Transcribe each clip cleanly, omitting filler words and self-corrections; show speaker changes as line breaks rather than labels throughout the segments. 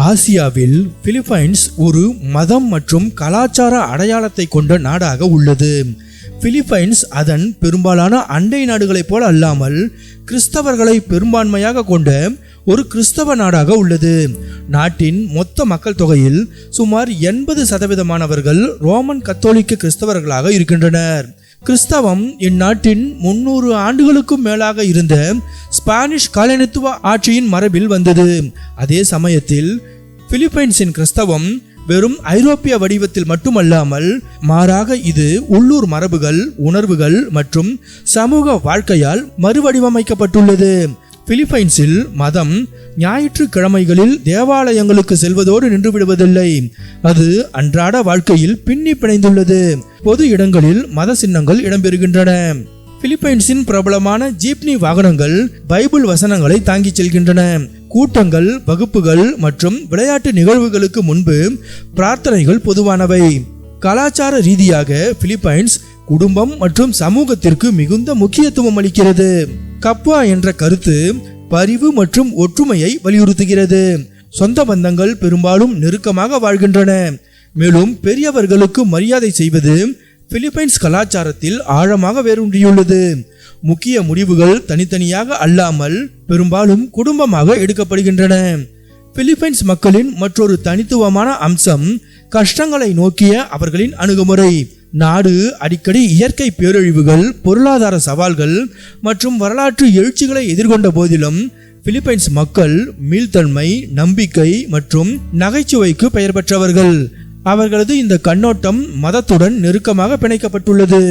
ஆசியாவில் பிலிப்பைன்ஸ் ஒரு மதம் மற்றும் கலாச்சார அடையாளத்தை கொண்ட நாடாக உள்ளது. பிலிப்பைன்ஸ் அதன் பெரும்பாலான அண்டை நாடுகளைப் போல அல்லாமல் கிறிஸ்தவர்களை பெரும்பான்மையாக கொண்ட ஒரு கிறிஸ்தவ நாடாக உள்ளது. நாட்டின் மொத்த மக்கள் தொகையில் சுமார் 80% ரோமன் கத்தோலிக்க கிறிஸ்தவர்களாக இருக்கின்றனர். கிறிஸ்தவம் இந்நாட்டின் 300 ஆண்டுகளுக்கும் மேலாக இருந்த ஸ்பானிஷ் காலனித்துவ ஆட்சியின் மரபில் வந்தது. அதே சமயத்தில் பிலிப்பைன்ஸின் கிறிஸ்தவம் வெறும் ஐரோப்பிய வடிவத்தில் மட்டுமல்லாமல் மாறாக இது உள்ளூர் மரபுகள், உணர்வுகள் மற்றும் சமூக வாழ்க்கையால் மறுவடிவமைக்கப்பட்டுள்ளது. பிலிப்பைன்ஸில் மதம் ஞாயிற்றுக்கிழமைகளில் தேவாலயங்களுக்கு செல்வதோடு நின்று விடுவதில்லை. அது அன்றாட வாழ்க்கையில் பின்னி பிணைந்துள்ளது. பொது இடங்களில் மத சின்னங்கள் இடம்பெறுகின்றன. பிலிப்பைன்ஸின் பிரபலமான ஜீப்னி வாகனங்கள் பைபிள் வசனங்களை தாங்கி செல்கின்றன. கூட்டங்கள், வகுப்புகள் மற்றும் விளையாட்டு நிகழ்வுகளுக்கு முன்பு பிரார்த்தனைகள் பொதுவானவை. கலாச்சார ரீதியாக பிலிப்பைன்ஸ் குடும்பம் மற்றும் சமூகத்திற்கு மிகுந்த முக்கியத்துவம் அளிக்கிறது. கப்வா என்ற கருத்து பரிவு மற்றும் ஒற்றுமையை வலியுறுத்துகிறது. சொந்த பந்தங்கள் பெரும்பாலும் நெருக்கமாக வாழ்கின்றன. மேலும் பெரியவர்களுக்கு மரியாதை செய்வது பிலிப்பைன்ஸ் கலாச்சாரத்தில் ஆழமாக வேரூன்றியுள்ளது. முக்கிய முடிவுகள் தனித்தனியாக அல்லாமல் பெரும்பாலும் குடும்பமாக எடுக்கப்படுகின்றன. பிலிப்பைன்ஸ் மக்களின் மற்றொரு தனித்துவமான அம்சம் கஷ்டங்களை நோக்கிய அவர்களின் அணுகுமுறை. நாடு அடிக்கடி இயற்கை பேரழிவுகள், பொருளாதார சவால்கள் மற்றும் வரலாற்று எழுச்சிகளை எதிர்கொண்ட போதிலும் பிலிப்பைன்ஸ் மக்கள் மீள்தன்மை, நம்பிக்கை மற்றும் நகைச்சுவைக்கு பெயர் பெற்றவர்கள். அவர்களது இந்த கண்ணோட்டம் மதத்துடன் நெருக்கமாக பிணைக்கப்பட்டுள்ளது.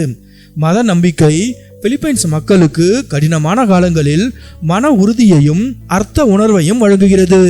மத நம்பிக்கை பிலிப்பைன்ஸ் மக்களுக்கு கடினமான காலங்களில் மன உறுதியையும் அர்த்த உணர்வையும் வழங்குகிறது.